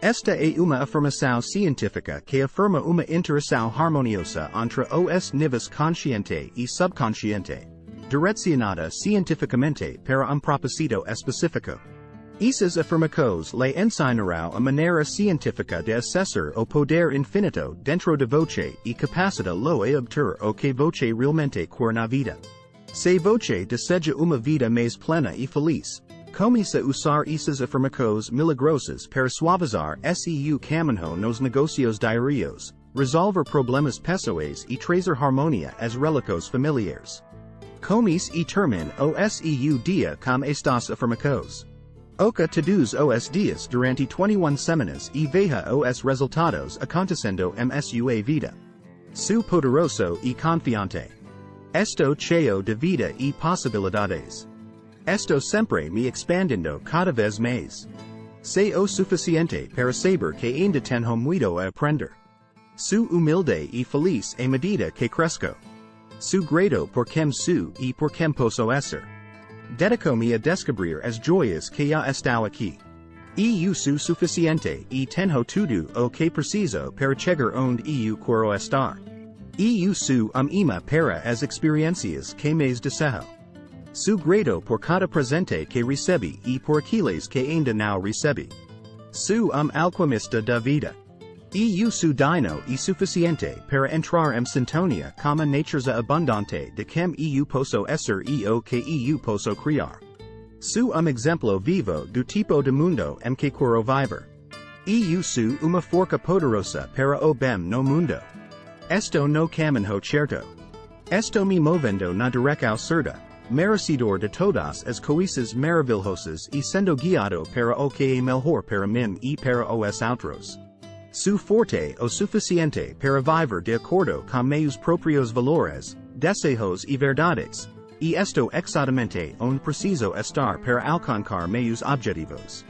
Esta é uma afirmação científica que afirma uma interação harmoniosa entre os níveis consciente e subconsciente, direcionada cientificamente para propósito específico. Essas afirmações lhe ensinarão a maneira científica de acessar o poder infinito dentro de você e capacita lo a obter o que você realmente quer na vida. Se você deseja uma vida mais plena e feliz, comece a usar essas afirmações milagrosas para suavizar seu caminho nos negócios diários, resolver problemas pessoais e trazer harmonia às relações familiares. Comece e termine o seu dia com estas afirmações. Oca todos os dias durante 21 semanas e veja os resultados acontecendo em sua vida. Su poderoso e confiante. Esto cheio de vida e possibilidades. Esto sempre me expandindo cada vez mais. Sei o suficiente para saber que ainda tenho muito a aprender. Su humilde e feliz a medida que cresco. Su grato por quem sou e por quem posso ser. Dedico-me a descobrir as joias que já estão aqui. Eu sou suficiente e tenho tudo o que preciso para chegar onde eu quero estar. Eu sou imã para as experiências que mais desejo. Sou grato por cada presente que recebi e por aqueles que ainda não recebi. Sou alquimista da vida. Eu sou digno e suficiente para entrar em sintonia com a natureza abundante de quem eu posso ser e o que eu posso criar. Sou exemplo vivo do tipo de mundo em que quero viver. Eu sou uma força poderosa para o bem no mundo. Esto no caminho certo. Esto me movendo na direção certa, merecedor de todas as coisas maravilhosas e sendo guiado para o que é melhor para mim e para os outros. Sou forte o suficiente para viver de acordo com meus próprios valores, desejos e verdades, e estou exatamente onde preciso estar para alcançar meus objetivos.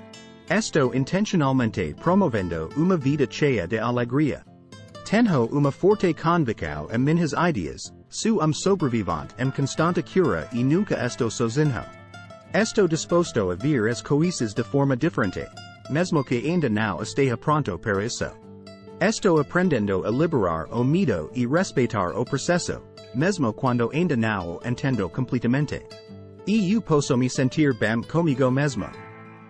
Estou intencionalmente promovendo uma vida cheia de alegria. Tenho uma forte convicção em minhas ideias, sou sobrevivente em constante cura e nunca estou sozinho. Estou disposto a ver as coisas de forma diferente, mesmo que ainda não esteja pronto para isso. Estou aprendendo a liberar o medo e respeitar o processo, mesmo quando ainda não o entendo completamente. Eu posso me sentir bem comigo mesmo.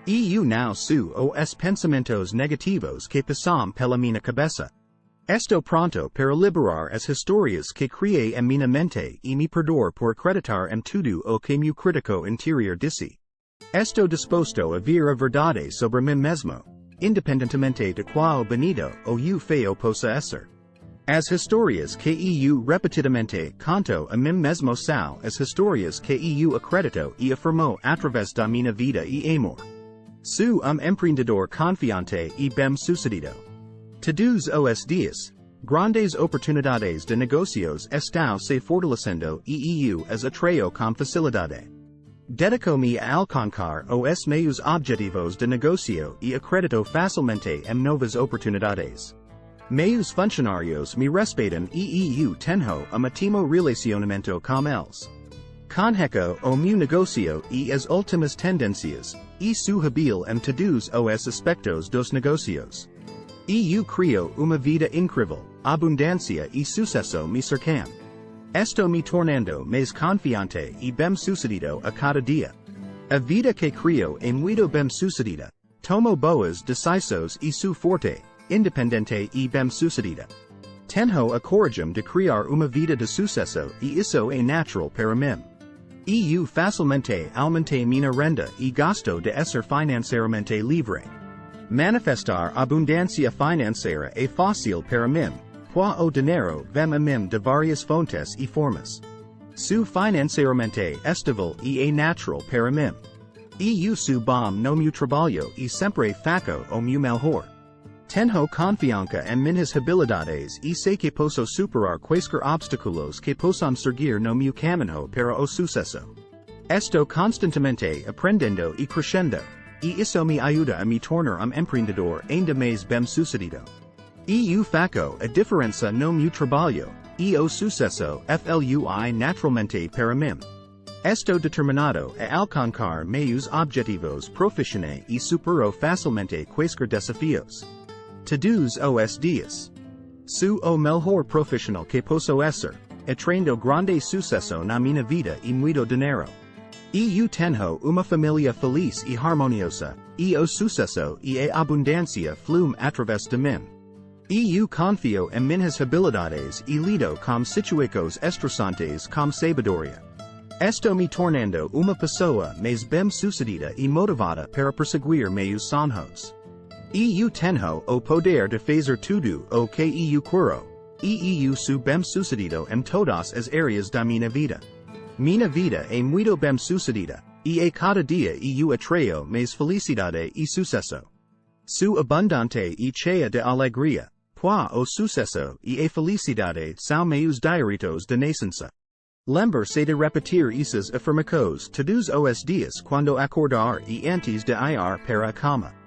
Eu não sou os pensamentos negativos que passam pela minha cabeça. Estou pronto para liberar as histórias que criei em minha mente e me perdoar por acreditar em tudo o que meu crítico interior disse. Estou disposto a ver a verdade sobre mim mesmo, independentemente de qual bonito ou feio possa ser. As histórias que eu repetidamente conto a mim mesmo são as histórias que eu acredito e afirmo através da minha vida e amor. Sou empreendedor confiante e bem-sucedido. Todos os dias, grandes oportunidades de negocios estão se fortalecendo e eu as atraio com facilidade. Dedico-me a alcançar os meus objetivos de negocio e acredito facilmente em novas oportunidades. Meus funcionários me respeitam e eu tenho ótimo relacionamento com eles. Conheço o meu negocio e as últimas tendências, e sou hábil em todos os aspectos dos negocios. Eu crio uma vida incrível, abundância e sucesso me cercam. Estou me tornando mais confiante e bem-sucedido a cada dia. A vida que crio é muito bem-sucedida. Tomo boas decisões e sou forte, independente e bem-sucedida. Tenho a coragem de criar uma vida de sucesso e isso é natural para mim. Eu facilmente aumentei minha renda e gosto de ser financeiramente livre. Manifestar abundância financeira é fácil para mim, pois o dinheiro vem a mim de várias fontes e formas. Sou financeiramente estável e é natural para mim. Eu sou bom no meu trabalho e sempre faço o meu melhor. Tenho confiança em minhas habilidades e sei que posso superar quaisquer obstáculos que possam surgir no meu caminho para o sucesso. Estou constantemente aprendendo e crescendo, e isso me ajuda a me tornar empreendedor ainda mais bem-sucedido. Eu faço a diferença no meu trabalho, e o sucesso flui naturalmente para mim. Esto determinado a alcanzar meus objetivos profissionais e supero facilmente quaisquer desafios. Todos os dias. Sou o melhor profissional que posso ser, e traindo grande sucesso na minha vida e muito dinheiro. Eu tenho uma família feliz e harmoniosa, e o sucesso e a abundância fluem através de mim. Eu confio em minhas habilidades e lido com situações estressantes com sabedoria. Estou me tornando uma pessoa mais bem-sucedida e motivada para perseguir meus sonhos. Eu tenho o poder de fazer tudo o que eu quero, e eu sou bem-sucedido em todas as áreas da minha vida. Minha vida é muito bem-sucedida, e a cada dia eu atraio mais felicidade e sucesso. Sou abundante e cheia de alegria, pois o sucesso e a felicidade são meus direitos de nascença. Lembre-se de repetir essas afirmações todos os dias quando acordar e antes de ir para a cama.